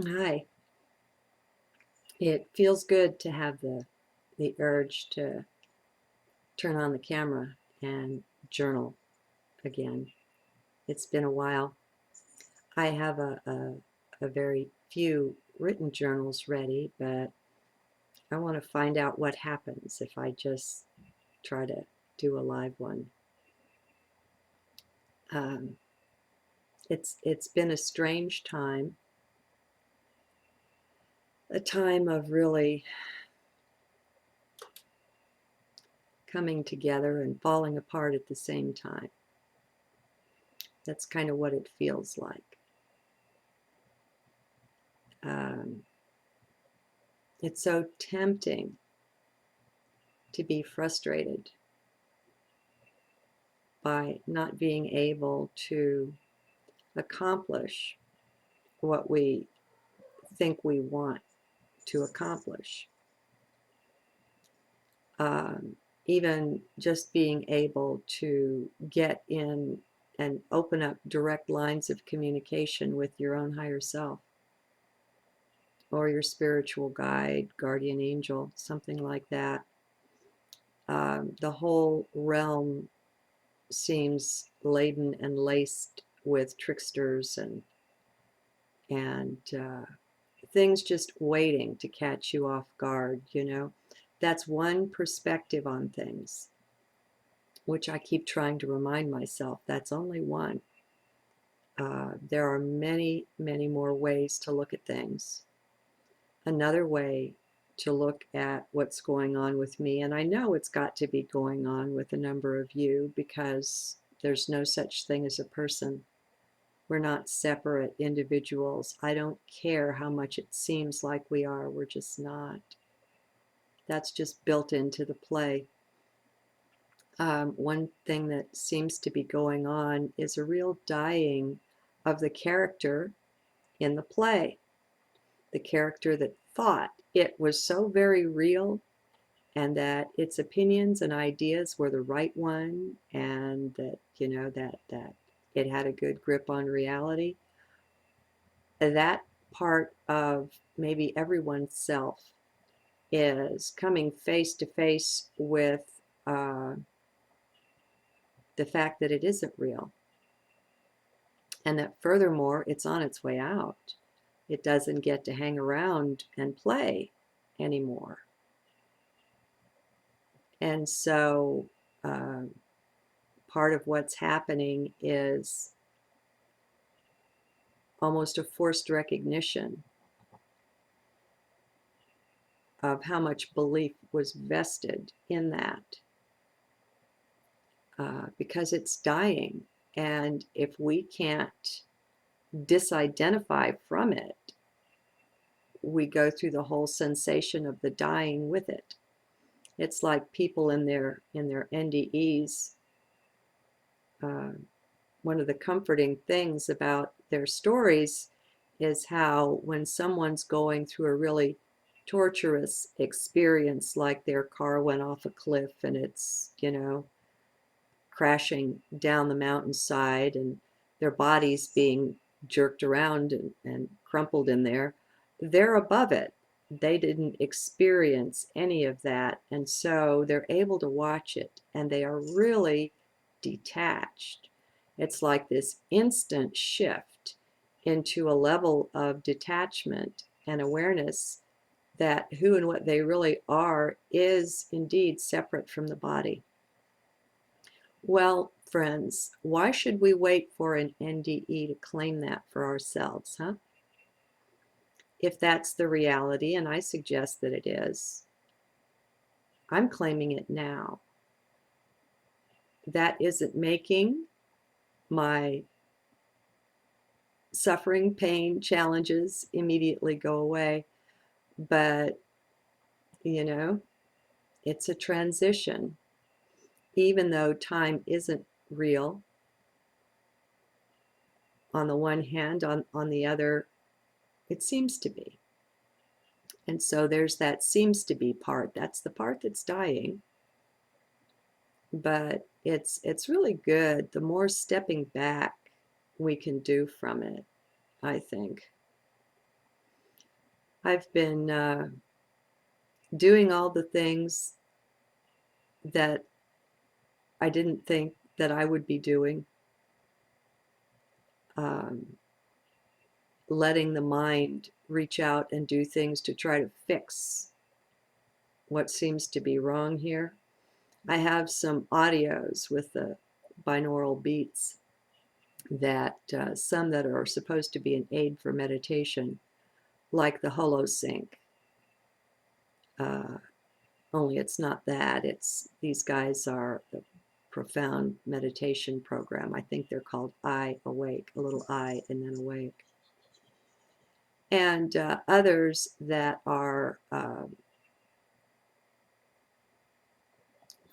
Hi. It feels good to have the urge to turn on the camera and journal again. It's been a while. I have a very few written journals ready, but I want to find out what happens if I just try to do a live one. Um, it's been a strange time, a time of really coming together and falling apart at the same time. That's kind of what it feels like. Um, it's so tempting to be frustrated by not being able to accomplish what we think we want to accomplish. Um, Even just being able to get in and open up direct lines of communication with your own higher self or your spiritual guide, guardian angel, something like that. The whole realm seems laden and laced with tricksters and things just waiting to catch you off guard, you know. That's one perspective on things, which I keep trying to remind myself that's only one. There are many, many more ways to look at things. Another way to look at what's going on with me, and I know it's got to be going on with a number of you because there's no such thing as a person. We're not separate individuals. I don't care how much it seems like we are. We're just not. That's just built into the play. One thing that seems to be going on is a real dying of the character in the play. The character that thought it was so very real and that its opinions and ideas were the right one and that, you know, that it had a good grip on reality. That part of maybe everyone's self is coming face to face with the fact that it isn't real, and that furthermore, it's on its way out. It doesn't get to hang around and play anymore. And so uh, part of what's happening is almost a forced recognition of how much belief was vested in that because it's dying. And if we can't disidentify from it, we go through the whole sensation of the dying with it. It's like people in their NDEs. Uh, One of the comforting things about their stories is how when someone's going through a really torturous experience, like their car went off a cliff and it's, you know, crashing down the mountainside and their body's being jerked around and crumpled in there, they're above it. They didn't experience any of that. And so they're able to watch it and they are really detached. It's like this instant shift into a level of detachment and awareness that who and what they really are is indeed separate from the body. Well, friends, why should we wait for an NDE to claim that for ourselves, huh? If that's the reality, and I suggest that it is, I'm claiming it now. That isn't making my suffering, pain, challenges immediately go away, but, you know, it's a transition. Even though time isn't real, on the one hand, on the other, it seems to be. And so there's that seems to be part. That's the part that's dying. But it's really good. The more stepping back we can do from it, I think. I've been doing all the things that I didn't think that I would be doing, um, letting the mind reach out and do things to try to fix what seems to be wrong here. I have some audios with the binaural beats that some that are supposed to be an aid for meditation, like the HoloSync. Uh, Only it's not that. It's these guys are the profound meditation program. I think they're called I Awake, a little I and then awake. And others that are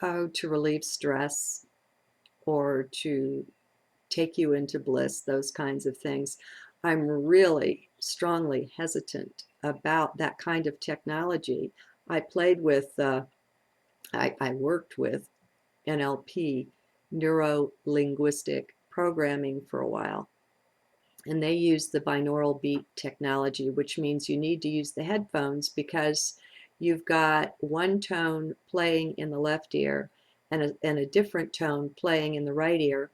to relieve stress or to take you into bliss, those kinds of things. I'm really strongly hesitant about that kind of technology. I played with, I worked with NLP, neuro linguistic programming, for a while. And they use the binaural beat technology, which means you need to use the headphones because you've got one tone playing in the left ear and a different tone playing in the right ear.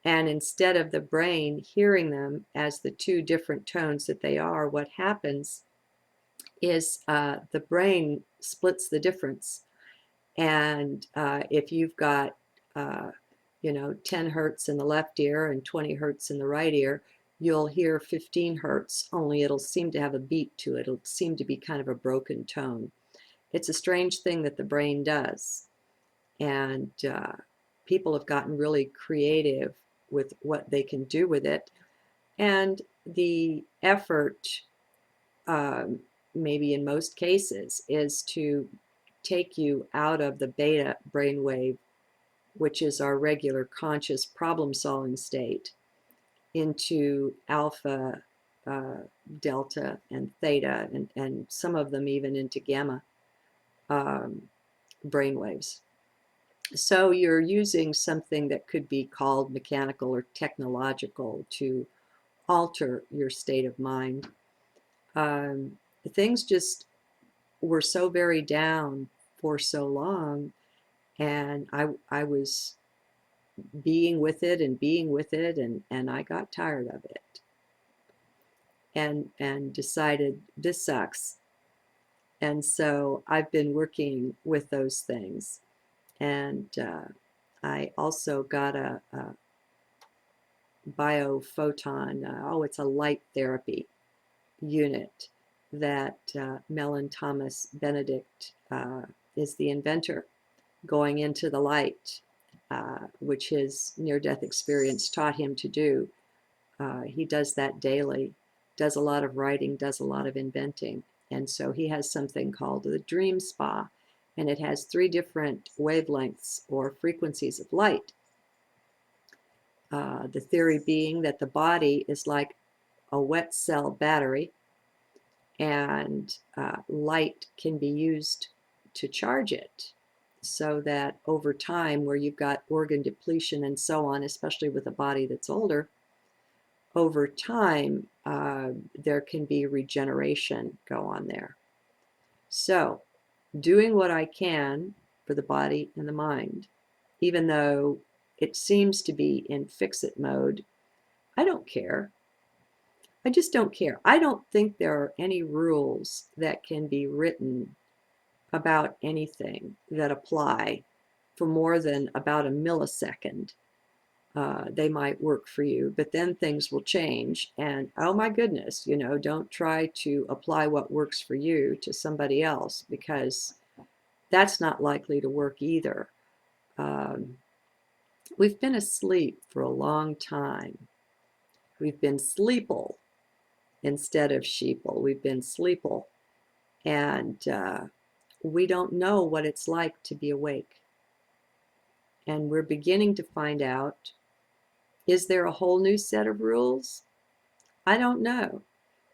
And instead of the brain hearing them as the two different tones that they are, what happens is the brain splits the difference. And if you've got, uh, 10 hertz in the left ear and 20 hertz in the right ear, you'll hear 15 hertz, only it'll seem to have a beat to it. It'll seem to be kind of a broken tone. It's a strange thing that the brain does. And people have gotten really creative with what they can do with it. And the effort, um, maybe in most cases, is to take you out of the beta brainwave, which is our regular conscious problem-solving state, into alpha, uh, delta, and theta, and some of them even into gamma um, brainwaves. So you're using something that could be called mechanical or technological to alter your state of mind. Things just were so very down for so long, and I was being with it and being with it, and I got tired of it and decided this sucks. And so I've been working with those things. And I also got a biophoton, it's a light therapy unit that Mellon Thomas Benedict is the inventor, going into the light, which his near-death experience taught him to do. He does that daily, does a lot of writing, does a lot of inventing. And so he has something called the Dream Spa, and it has 3 different wavelengths or frequencies of light. The theory being that the body is like a wet cell battery, and light can be used to charge it, so that over time, where you've got organ depletion and so on, especially with a body that's older, over time there can be regeneration go on there. So doing what I can for the body and the mind, even though it seems to be in fix-it mode, I don't care. I just don't care. I don't think there are any rules that can be written about anything that apply for more than about a millisecond. They might work for you, but then things will change. And oh my goodness, don't try to apply what works for you to somebody else, because that's not likely to work either. We've been asleep for a long time. We've been sleeple instead of sheeple. We've been sleeple. And we don't know what it's like to be awake. And we're beginning to find out, is there a whole new set of rules? I don't know.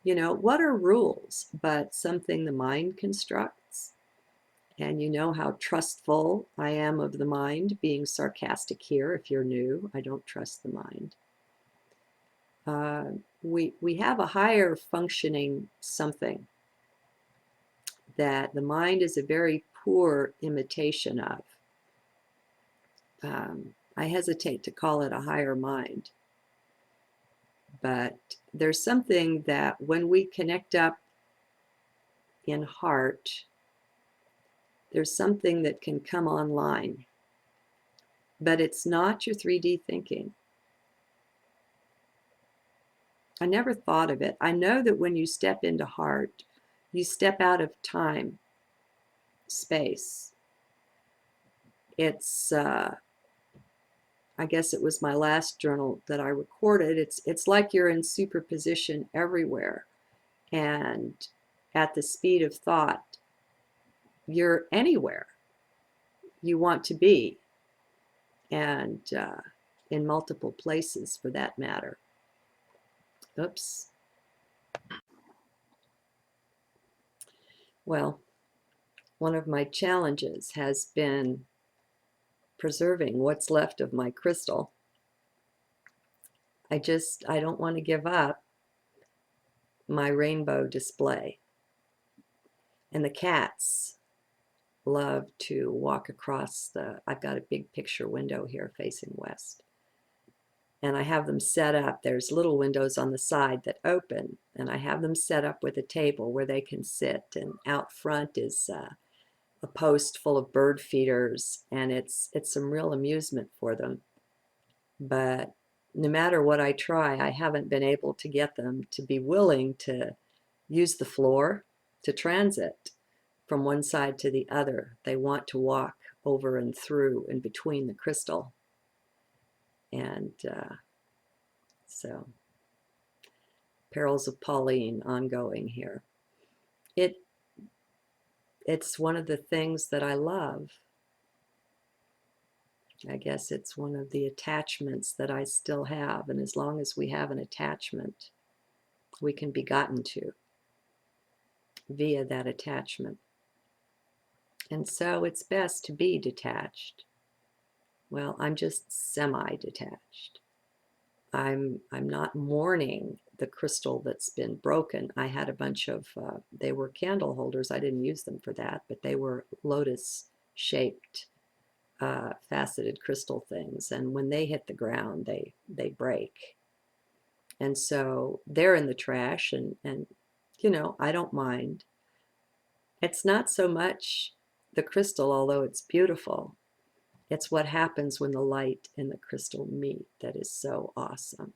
What are rules but something the mind constructs? And you know how trustful I am of the mind, being sarcastic here. If you're new, I don't trust the mind. We have a higher functioning something that the mind is a very poor imitation of. I hesitate to call it a higher mind, but there's something that when we connect up in heart, there's something that can come online, but it's not your 3D thinking. I never thought of it. I know that when you step into heart, you step out of time, space. It's, I guess it was my last journal that I recorded. It's like you're in superposition everywhere. And at the speed of thought, you're anywhere you want to be, and in multiple places for that matter. Oops. Well, one of my challenges has been preserving what's left of my crystal. I don't want to give up my rainbow display. And the cats love to walk across I've got a big picture window here facing west. And I have them set up. There's little windows on the side that open, and I have them set up with a table where they can sit. And out front is a post full of bird feeders, and it's some real amusement for them. But no matter what I try, I haven't been able to get them to be willing to use the floor to transit from one side to the other. They want to walk over and through and between the crystal. And so, perils of Pauline ongoing here. It's one of the things that I love. I guess it's one of the attachments that I still have. And as long as we have an attachment, we can be gotten to via that attachment. And so it's best to be detached. Well, I'm just semi-detached. I'm not mourning the crystal that's been broken. I had a bunch of, they were candle holders. I didn't use them for that, but they were lotus-shaped, faceted crystal things. And when they hit the ground, they break. And so they're in the trash, and you know, I don't mind. It's not so much the crystal, although it's beautiful. It's what happens when the light and the crystal meet that is so awesome.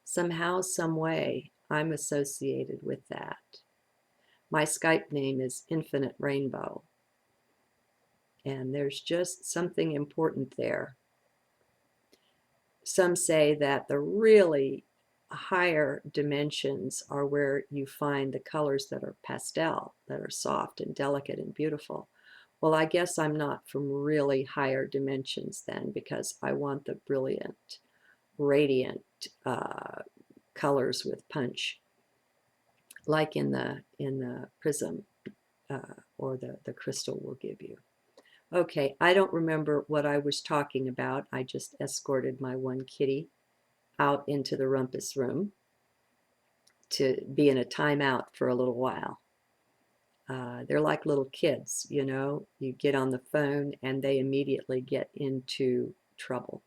Somehow, some way, I'm associated with that. My Skype name is Infinite Rainbow. And there's just something important there. Some say that the really higher dimensions are where you find the colors that are pastel, that are soft and delicate and beautiful. Well, I guess I'm not from really higher dimensions then, because I want the brilliant, radiant colors with punch, like in the prism or the crystal will give you. Okay, I don't remember what I was talking about. I just escorted my one kitty out into the rumpus room to be in a timeout for a little while. They're like little kids, you know. You get on the phone and they immediately get into trouble.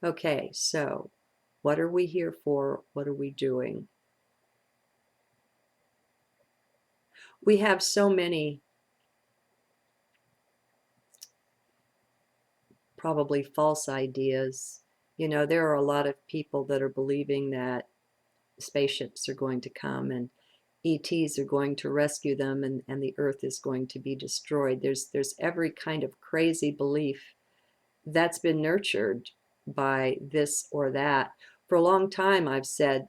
Okay, so what are we here for? What are we doing? We have so many probably false ideas. You know, there are a lot of people that are believing that spaceships are going to come and ETs are going to rescue them, and the earth is going to be destroyed. There's every kind of crazy belief that's been nurtured by this or that. For a long time, I've said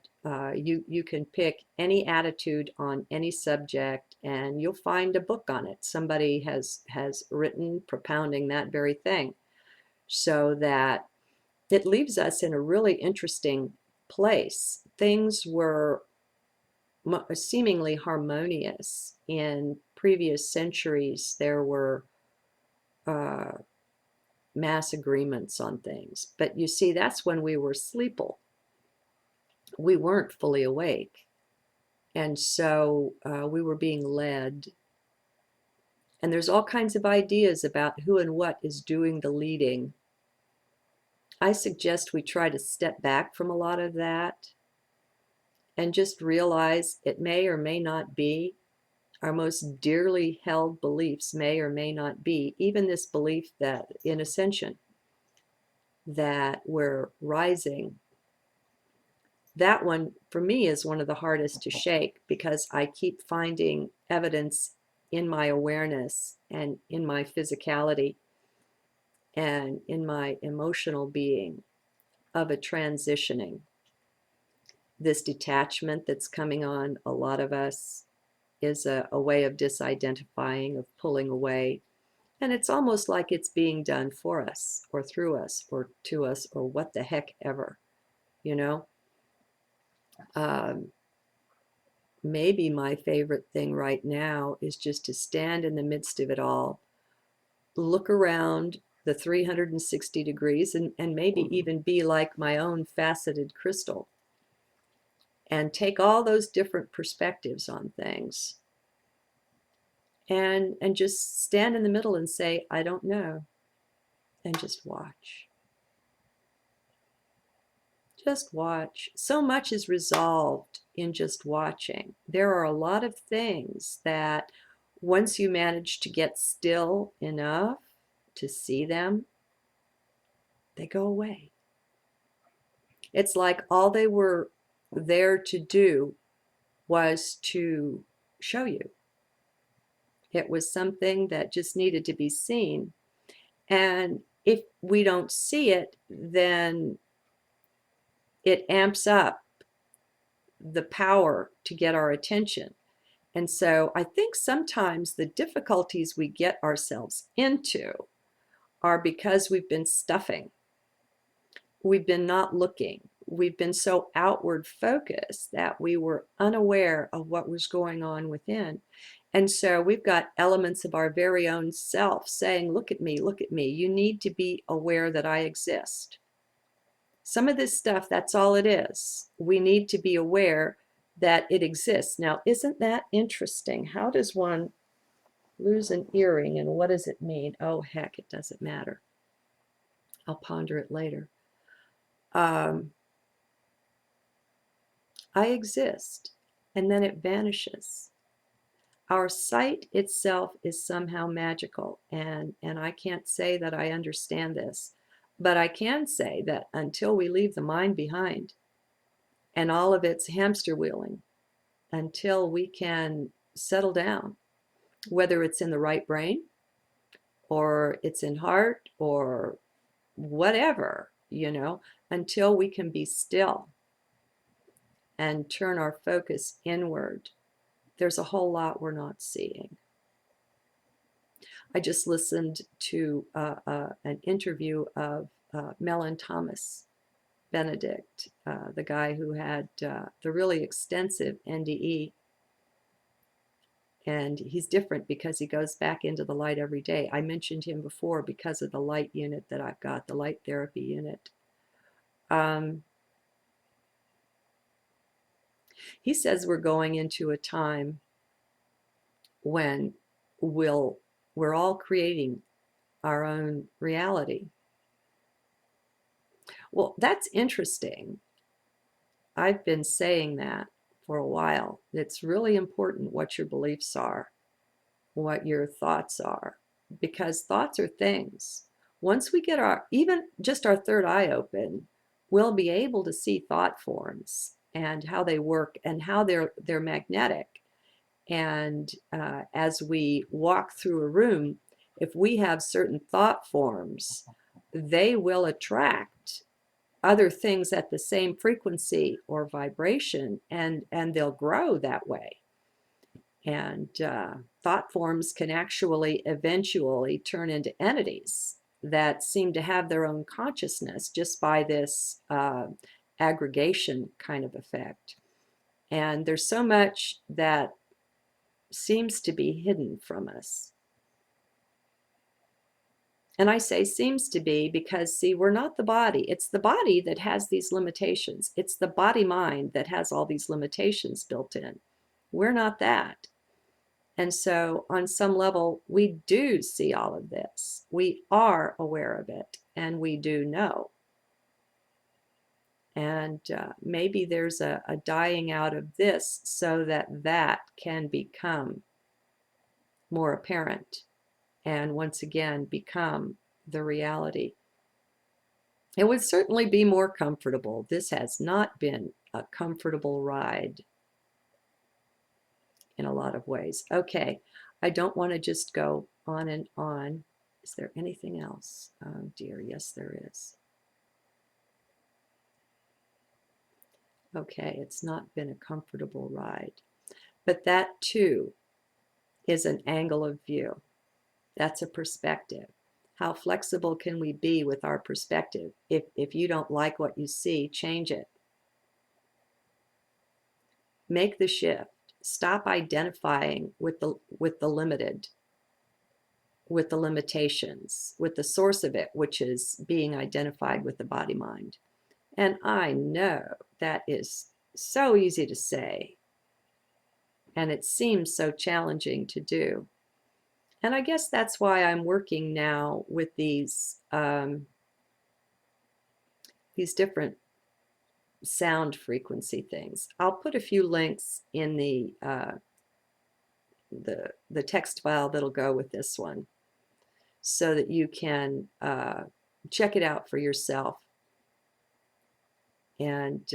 you can pick any attitude on any subject and you'll find a book on it. Somebody has written propounding that very thing, so that it leaves us in a really interesting place. Things were seemingly harmonious in previous centuries. There were mass agreements on things, but you see, that's when we were sleeple. we weren't fully awake. And so we were being led. And there's all kinds of ideas about who and what is doing the leading. I suggest we try to step back from a lot of that and just realize it may or may not be. Our most dearly held beliefs may or may not be. Even this belief that in ascension, that we're rising, that one for me is one of the hardest to shake, because I keep finding evidence in my awareness and in my physicality and in my emotional being of a transitioning. This detachment that's coming on a lot of us is a way of disidentifying, of pulling away. And it's almost like it's being done for us or through us or to us or what the heck ever, you know? Um, Maybe my favorite thing right now is just to stand in the midst of it all, look around the 360 degrees, and maybe even be like my own faceted crystal and take all those different perspectives on things and just stand in the middle and say, I don't know, and just watch. Just watch. So much is resolved in just watching. There are a lot of things that once you manage to get still enough to see them, they go away. It's like all they were there to do was to show you. It was something that just needed to be seen. And if we don't see it, then it amps up the power to get our attention. And so I think sometimes the difficulties we get ourselves into are because we've been stuffing. We've been not looking. We've been so outward focused that we were unaware of what was going on within. And so we've got elements of our very own self saying, look at me, look at me. You need to be aware that I exist. Some of this stuff, that's all it is. We need to be aware that it exists. Now, isn't that interesting? How does one lose an earring and what does it mean? Oh, heck, it doesn't matter. I'll ponder it later. I exist, and then it vanishes. Our sight itself is somehow magical, and I can't say that I understand this, but I can say that until we leave the mind behind and all of its hamster wheeling, until we can settle down, whether it's in the right brain or it's in heart or whatever, until we can be still and turn our focus inward, there's a whole lot we're not seeing. I just listened to an interview of Mellon Thomas Benedict, the guy who had the really extensive NDE. And he's different because he goes back into the light every day. I mentioned him before because of the light unit that I've got, the light therapy unit. He says we're going into a time when we're all creating our own reality. Well, that's interesting. I've been saying that for a while. It's really important what your beliefs are, what your thoughts are, because thoughts are things. Once we get even just our third eye open, we'll be able to see thought forms and how they work and how they're magnetic. And as we walk through a room, if we have certain thought forms, they will attract other things at the same frequency or vibration, and they'll grow that way. And thought forms can actually eventually turn into entities that seem to have their own consciousness just by this aggregation kind of effect. And there's so much that seems to be hidden from us. And I say seems to be because, see, we're not the body. It's the body that has these limitations. It's the body mind that has all these limitations built in. We're not that. And so, on some level, we do see all of this. We are aware of it, and we do know. And maybe there's a dying out of this so that that can become more apparent and once again become the reality. It would certainly be more comfortable. This has not been a comfortable ride in a lot of ways. Okay, I don't want to just go on and on. Is there anything else? Oh dear, yes there is. Okay, it's not been a comfortable ride. But that too is an angle of view. That's a perspective. How flexible can we be with our perspective? If you don't like what you see, change it. Make the shift. Stop identifying with the limited, with the limitations, with the source of it, which is being identified with the body mind. And I know that is so easy to say, and it seems so challenging to do. And I guess that's why I'm working now with these different sound frequency things. I'll put a few links in the text file that'll go with this one, so that you can check it out for yourself. And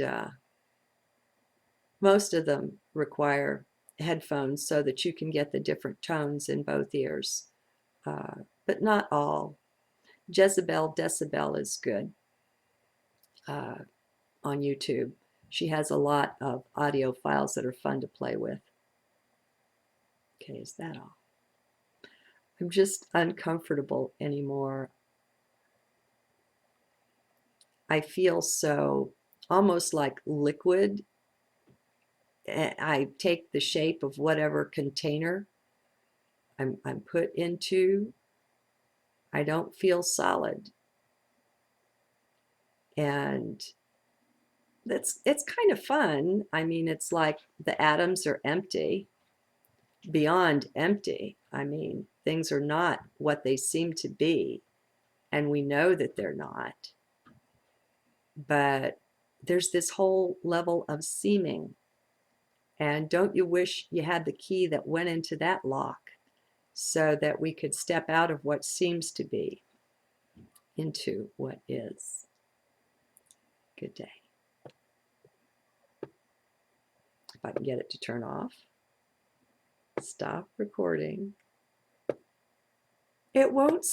most of them require headphones so that you can get the different tones in both ears, but not all. Jezebel Decibel is good on YouTube. She has a lot of audio files that are fun to play with. Okay, is that all? I'm just uncomfortable anymore. I feel so almost like liquid. I take the shape of whatever container I'm put into. I don't feel solid. And it's kind of fun. I mean, it's like the atoms are empty, beyond empty. I mean, things are not what they seem to be, and we know that they're not. But there's this whole level of seeming. And don't you wish you had the key that went into that lock so that we could step out of what seems to be into what is? Good day. If I can get it to turn off. Stop recording. It won't